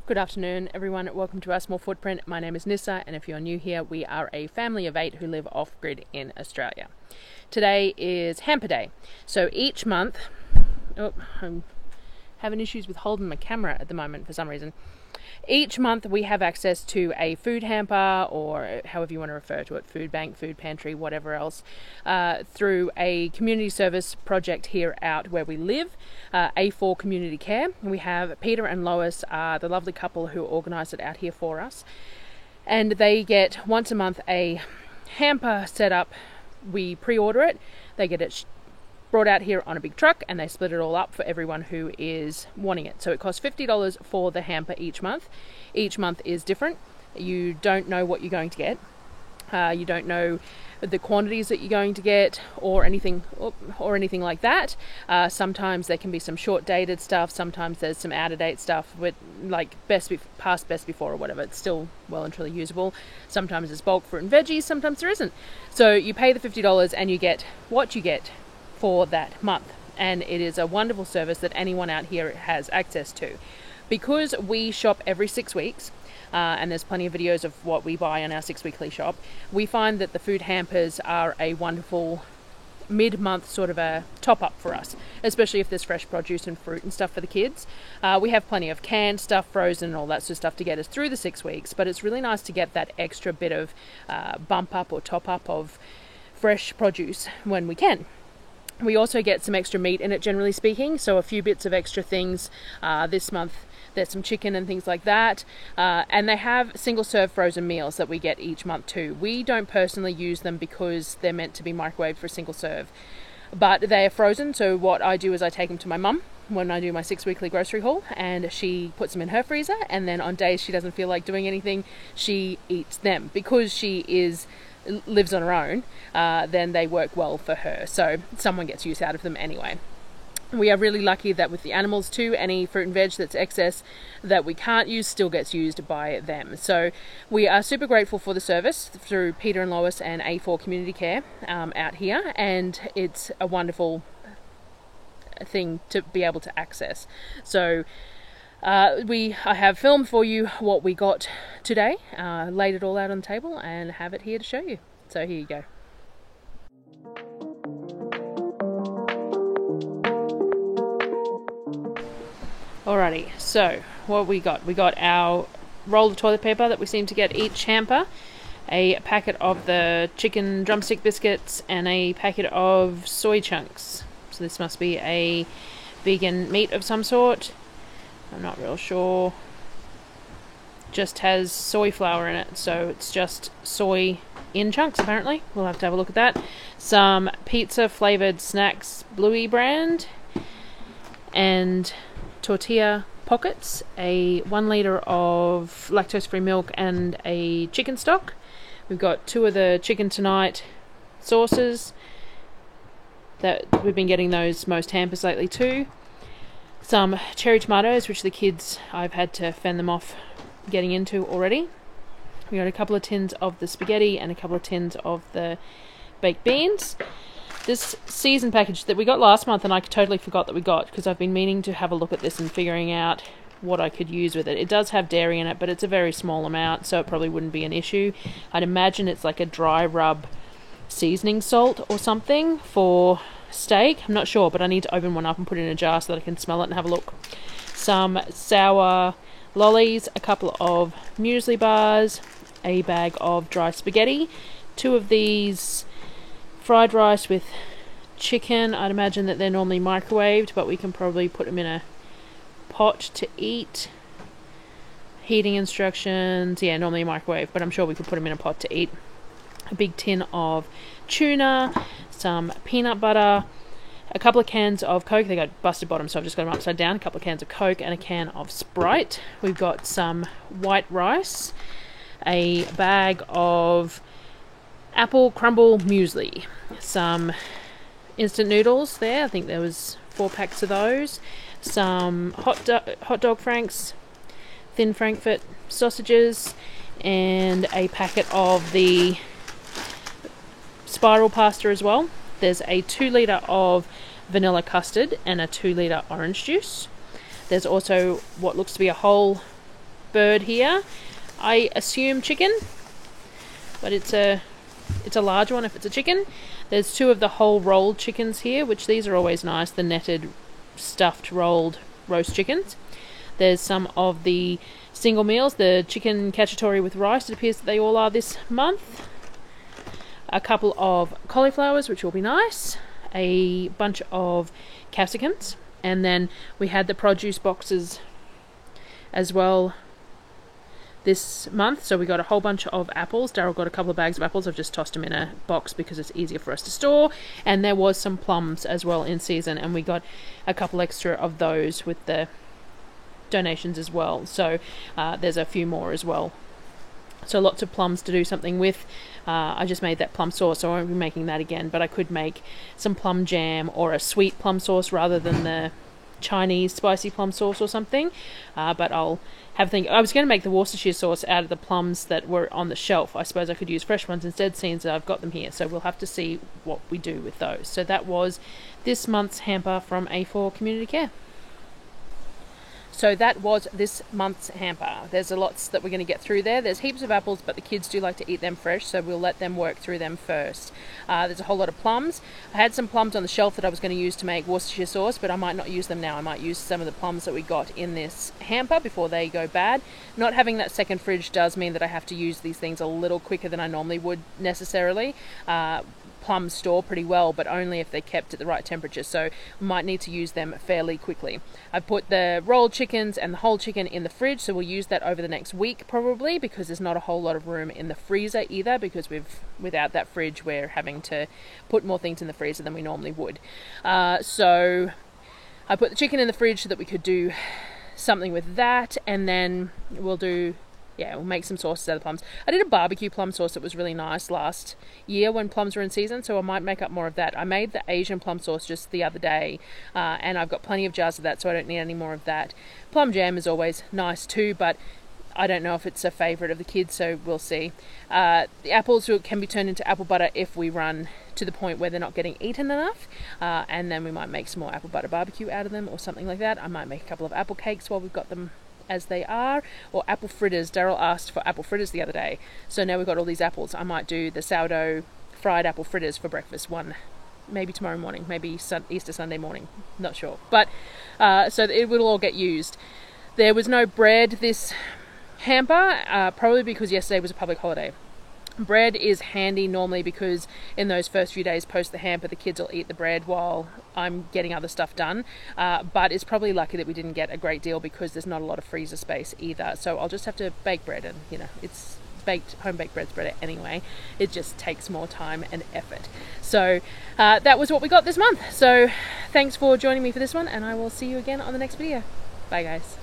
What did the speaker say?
Good afternoon, everyone. Welcome to Our Small Footprint. My name is Nissa, and if you're new here, we are a family of 8 who live off-grid in Australia. Today is Hamper Day. So each month... I'm having issues with holding my camera at the moment for some reason. Each month we have access to a food hamper, or however you want to refer to it, food bank, food pantry, whatever else, through a community service project here out where we live, A4 Community Care. We have Peter and Lois, the lovely couple who organise it out here for us, and they get once a month a hamper set up. We pre-order it, they get it brought out here on a big truck, and they split it all up for everyone who is wanting it. So it costs $50 for the hamper each month. Each month is different. You don't know what you're going to get. You don't know the quantities that you're going to get or anything like that. Sometimes there can be some short dated stuff. Sometimes there's some out of date stuff with like past best before or whatever. It's still well and truly usable. Sometimes it's bulk fruit and veggies. Sometimes there isn't. So you pay the $50 and you get what you get for that month, and it is a wonderful service that anyone out here has access to. Because we shop every 6 weeks, and there's plenty of videos of what we buy on our 6-weekly shop, we find that the food hampers are a wonderful mid-month sort of a top-up for us, especially if there's fresh produce and fruit and stuff for the kids. We have plenty of canned stuff, frozen, and all that sort of stuff to get us through the 6 weeks, but it's really nice to get that extra bit of bump up or top up of fresh produce when we can. We also get some extra meat in it, generally speaking, so a few bits of extra things. This month there's some chicken and things like that, and they have single-serve frozen meals that we get each month too. We don't personally use them because they're meant to be microwaved for single serve, but they are frozen, so what I do is I take them to my mum when I do my 6-weekly grocery haul, and she puts them in her freezer, and then on days she doesn't feel like doing anything, she eats them. Because she lives on her own, then they work well for her, so someone gets use out of them anyway. We are really lucky that with the animals too, any fruit and veg that's excess that we can't use still gets used by them. So we are super grateful for the service through Peter and Lois and A4 Community Care out here, and it's a wonderful thing to be able to access. So I have filmed for you what we got today, laid it all out on the table, and have it here to show you. So here you go. Alrighty, so what we got? We got our roll of toilet paper that we seem to get each hamper, a packet of the chicken drumstick biscuits, and a packet of soy chunks. So this must be a vegan meat of some sort. I'm not real sure. Just has soy flour in it, so it's just soy in chunks apparently. We'll have to have a look at that. Some pizza flavored snacks, Bluey brand, and tortilla pockets, a 1 litre of lactose free milk, and a chicken stock. We've got 2 of the chicken tonight sauces that we've been getting those most hampers lately too. Some cherry tomatoes, which the kids, I've had to fend them off getting into already. We got a couple of tins of the spaghetti and a couple of tins of the baked beans. This season package that we got last month, and I totally forgot that we got, because I've been meaning to have a look at this and figuring out what I could use with it. It does have dairy in it, but it's a very small amount, so it probably wouldn't be an issue. I'd imagine it's like a dry rub seasoning salt or something for steak. I'm not sure, but I need to open one up and put it in a jar so that I can smell it and have a look. Some sour lollies, a couple of muesli bars, a bag of dry spaghetti, 2 of these fried rice with chicken. I'd imagine that they're normally microwaved, but we can probably put them in a pot to eat. Heating instructions, yeah, normally microwave, but I'm sure we could put them in a pot to eat. A big tin of tuna, some peanut butter, a couple of cans of Coke. They got busted bottom, so I've just got them upside down. A couple of cans of Coke and a can of Sprite. We've got some white rice, a bag of apple crumble muesli, some instant noodles there. I think there was 4 packs of those. Some hot dog franks, thin Frankfurt sausages, and a packet of the spiral pasta as well. There's a 2 litre of vanilla custard and a 2 litre orange juice. There's also what looks to be a whole bird here. I assume chicken, but it's a large one if it's a chicken. There's 2 of the whole rolled chickens here, which these are always nice, the netted, stuffed, rolled roast chickens. There's some of the single meals, the chicken cacciatore with rice. It appears that they all are this month. A couple of cauliflowers, which will be nice. A bunch of capsicums. And then we had the produce boxes as well this month. So we got a whole bunch of apples. Daryl got a couple of bags of apples. I've just tossed them in a box because it's easier for us to store. And there was some plums as well in season. And we got a couple extra of those with the donations as well. So there's a few more as well. So lots of plums to do something with. I just made that plum sauce, so I won't be making that again, but I could make some plum jam or a sweet plum sauce rather than the Chinese spicy plum sauce or something. But I'll have a think. I was going to make the Worcestershire sauce out of the plums that were on the shelf. I suppose I could use fresh ones instead, seeing as I've got them here. So we'll have to see what we do with those. So that was this month's hamper from A4 Community Care. So that was this month's hamper. There's a lots that we're going to get through there. There's heaps of apples, but the kids do like to eat them fresh, so we'll let them work through them first. There's a whole lot of plums. I had some plums on the shelf that I was going to use to make Worcestershire sauce, but I might not use them now. I might use some of the plums that we got in this hamper before they go bad. Not having that second fridge does mean that I have to use these things a little quicker than I normally would necessarily. Plums store pretty well, but only if they're kept at the right temperature, so might need to use them fairly quickly. I've put the rolled chickens and the whole chicken in the fridge, so we'll use that over the next week probably, because there's not a whole lot of room in the freezer either, because without that fridge we're having to put more things in the freezer than we normally would. So I put the chicken in the fridge so that we could do something with that, and then we'll make some sauces out of the plums. I did a barbecue plum sauce that was really nice last year when plums were in season, so I might make up more of that. I made the Asian plum sauce just the other day, and I've got plenty of jars of that, so I don't need any more of that. Plum jam is always nice too, but I don't know if it's a favourite of the kids, so we'll see. The apples can be turned into apple butter if we run to the point where they're not getting eaten enough, and then we might make some more apple butter barbecue out of them or something like that. I might make a couple of apple cakes while we've got them as they are, or apple fritters. Daryl asked for apple fritters the other day, so now we've got all these apples. I might do the sourdough fried apple fritters for breakfast maybe tomorrow morning, maybe Easter Sunday morning, not sure, but so it will all get used. There was no bread this hamper, probably because yesterday was a public holiday. Bread is handy normally because in those first few days post the hamper, the kids will eat the bread while I'm getting other stuff done. But it's probably lucky that we didn't get a great deal because there's not a lot of freezer space either. So I'll just have to bake bread, and it's home baked bread's better anyway. It just takes more time and effort. So that was what we got this month. So thanks for joining me for this one, and I will see you again on the next video. Bye guys.